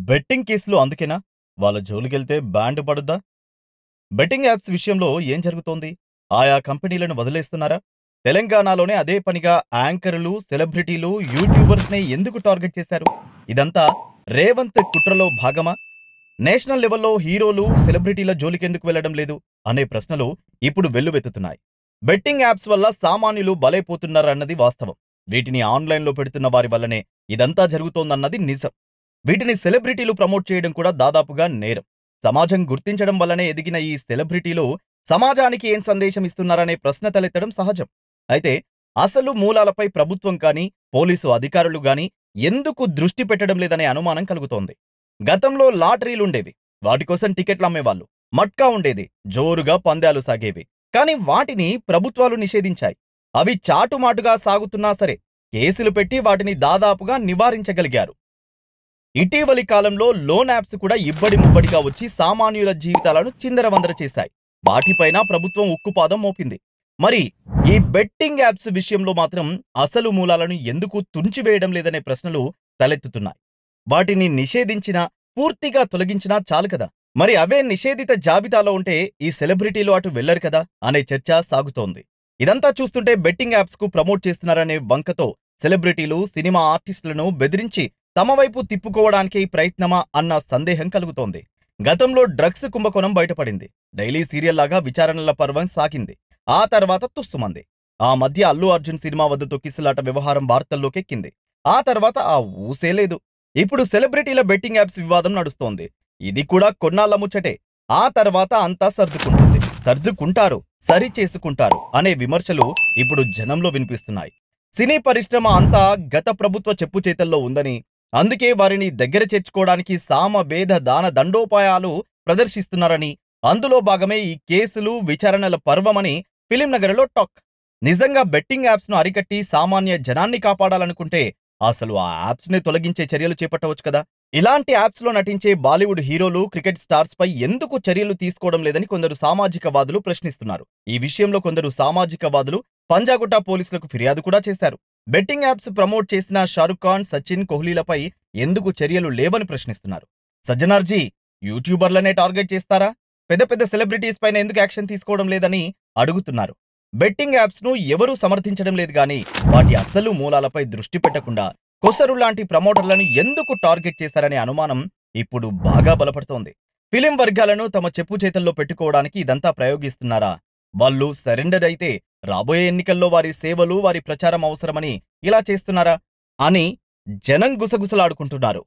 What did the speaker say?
Betting కేసులు అందుకేనా? వాళ్ళ జోలికెళ్తే బ్యాన్ పడుద్దా? బెట్టింగ్ యాప్స్ విషయంలో ఏం జరుగుతోంది? ఆయా కంపెనీలను వదిలేస్తున్నారా? తెలంగాణలోనే అదే పనిగా యాంకర్‌లు, సెలబ్రిటీలు, యూట్యూబర్స్‌నే ఎందుకు టార్గెట్ చేశారు? ఇదంతా రేవంత్ కుట్రలో భాగమా? నేషనల్ లెవెల్‌లో హీరోలు, సెలబ్రిటీల జోలికెందుకు వెళ్లడం లేదు? అనే ప్రశ్నలు ఇప్పుడు వెల్లువెత్తుతున్నాయి. బెట్టింగ్ యాప్స్ వల్ల సామాన్యులు బలైపోతున్నారన్నది వాస్తవం. వీటిని ఆన్‌లైన్‌లో పెడుతున్న వారి వల్లనే ఇదంతా జరుగుతోందన్నది నిజం. వీటిని సెలబ్రిటీలు ప్రమోట్ చేయడం కూడా దాదాపుగా నేరం. సమాజం గుర్తించడం వల్లనే ఎదిగిన ఈ సెలబ్రిటీలు సమాజానికి ఏం సందేశం ఇస్తున్నారనే ప్రశ్న తలెత్తడం సహజం. అయితే అసలు మూలాలపై ప్రభుత్వం కానీ, పోలీసు అధికారులు గానీ ఎందుకు దృష్టి పెట్టడం లేదనే అనుమానం కలుగుతోంది. గతంలో లాటరీలుండేవి. వాటి కోసం టికెట్లమ్మేవాళ్ళు. మట్కా ఉండేది. జోరుగా పందాలు సాగేవి. కానీ వాటిని ప్రభుత్వాలు నిషేధించాయి. అవి చాటుమాటుగా సాగుతున్నా సరే, కేసులు పెట్టి వాటిని దాదాపుగా నివారించగలిగారు. ఇటీవలి కాలంలో లోన్ యాప్స్ కూడా ఇబ్బడి ముబ్బడిగా వచ్చి సామాన్యుల జీవితాలను చిందరవందర చేశాయి. వాటిపైన ప్రభుత్వం ఉక్కుపాదం మోపింది. మరి ఈ బెట్టింగ్ యాప్స్ విషయంలో మాత్రం అసలు మూలాలను ఎందుకు తుంచివేయడం లేదనే ప్రశ్నలు తలెత్తుతున్నాయి. వాటిని నిషేధించినా, పూర్తిగా తొలగించినా చాలు కదా! మరి అవే నిషేధిత జాబితాలో ఉంటే ఈ సెలబ్రిటీలు అటు వెళ్లరు కదా అనే చర్చ సాగుతోంది. ఇదంతా చూస్తుంటే బెట్టింగ్ యాప్స్‌కు ప్రమోట్ చేస్తున్నారనే వంకతో సెలబ్రిటీలు, సినిమా ఆర్టిస్టులను బెదిరించి తమ వైపు తిప్పుకోవడానికే ఈ ప్రయత్నమా అన్న సందేహం కలుగుతోంది. గతంలో డ్రగ్స్ కుంభకోణం బయటపడింది. డైలీ సీరియల్లాగా విచారణల పర్వం సాగింది. ఆ తర్వాత తుస్సుమంది. ఆ మధ్య అల్లు అర్జున్ సినిమా వద్ద తొక్కిసలాట వ్యవహారం వార్తల్లోకెక్కింది. ఆ తర్వాత ఆ ఊసే లేదు. ఇప్పుడు సెలబ్రిటీల బెట్టింగ్ యాప్స్ వివాదం నడుస్తోంది. ఇది కూడా కొన్నాళ్ల ముచ్చటే. ఆ తర్వాత అంతా సర్దుకుంటుంది. సర్దుకుంటారు, సరి చేసుకుంటారు అనే విమర్శలు ఇప్పుడు జనంలో వినిపిస్తున్నాయి. సినీ పరిశ్రమ అంతా గత ప్రభుత్వ చెప్పుచేతల్లో ఉందని, అందుకే వారిని దగ్గర చేర్చుకోవడానికి సామ, వేద, దాన దండోపాయాలు ప్రదర్శిస్తున్నారని, అందులో భాగమే ఈ కేసులు, విచారణల పర్వమని ఫిలిం నగర్‌లో టాక్. నిజంగా బెట్టింగ్ యాప్స్‌ను అరికట్టి సామాన్య జనాన్ని కాపాడాలనుకుంటే అసలు ఆ యాప్స్‌ని తొలగించే చర్యలు చేపట్టవచ్చు కదా! ఇలాంటి యాప్స్‌లో నటించే బాలీవుడ్ హీరోలు, క్రికెట్ స్టార్స్‌పై ఎందుకు చర్యలు తీసుకోవడం లేదని కొందరు సామాజికవాదులు ప్రశ్నిస్తున్నారు. ఈ విషయంలో కొందరు సామాజికవాదులు పంజాగుట్ట పోలీసులకు ఫిర్యాదు కూడా చేశారు. బెట్టింగ్ యాప్స్ ప్రమోట్ చేసిన షారుఖ్ ఖాన్, సచిన్, కోహ్లీలపై ఎందుకు చర్యలు లేవని ప్రశ్నిస్తున్నారు. సజ్జనార్జీ, యూట్యూబర్లనే టార్గెట్ చేస్తారా? పెద్ద పెద్ద సెలబ్రిటీస్ పైన ఎందుకు యాక్షన్ తీసుకోవడం లేదని అడుగుతున్నారు. బెట్టింగ్ యాప్స్‌ను ఎవరూ సమర్థించడం లేదు గానీ, వాటి అసలు మూలాలపై దృష్టి పెట్టకుండా కొసరు లాంటి ప్రమోటర్లను ఎందుకు టార్గెట్ చేశారనే అనుమానం ఇప్పుడు బాగా బలపడుతోంది. ఫిలిం వర్గాలను తమ చెప్పు చేతల్లో పెట్టుకోవడానికి ఇదంతా ప్రయోగిస్తున్నారా? వాళ్ళు సరెండర్ అయితే రాబోయే ఎన్నికల్లో వారి సేవలు, వారి ప్రచారం అవసరమని ఇలా చేస్తున్నారా? అని జనం గుసగుసలాడుకుంటున్నారు.